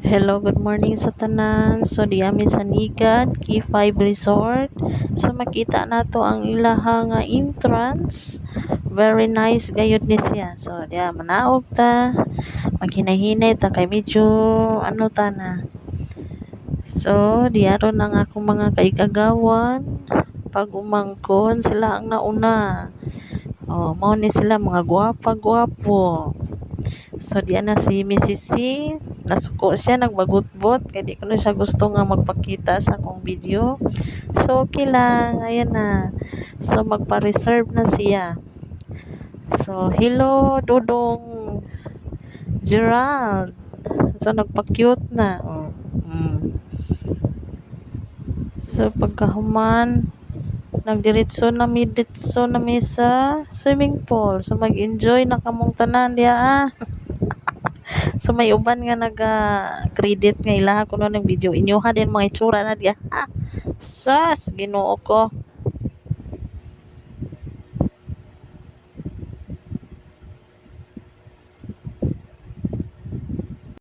Hello, good morning sa tanan. So, diami sa Nigad, K5 Resort. So, makita na to ang ilaha nga entrance. Very nice gayud ni siya. So, diya manaog ta. Maghinahinay ta kay medyo ano ta na. So, diya ron ang akong mga kaigagawan. Pag umangkon sila ang nauna. Oh, mao ni sila mga gwapa-gwapo. So, diyan na si Mrs. C. Nasuko siya, nagbagutbot. Kaya di ko na siya gusto nga magpakita sa akong video. So, okay lang. Ayan na. So, magpa-reserve na siya. So, hello, Dudong Gerald. So, nagpa-cute na. Oh. So, pagkahuman, nagdiretso na mi sa swimming pool. So, mag-enjoy na kamong tanan diya ah. So may uban nga naga credit nga ilaha kuno ng video inyuha din mga itsura na diya. Sas Ginoo ko.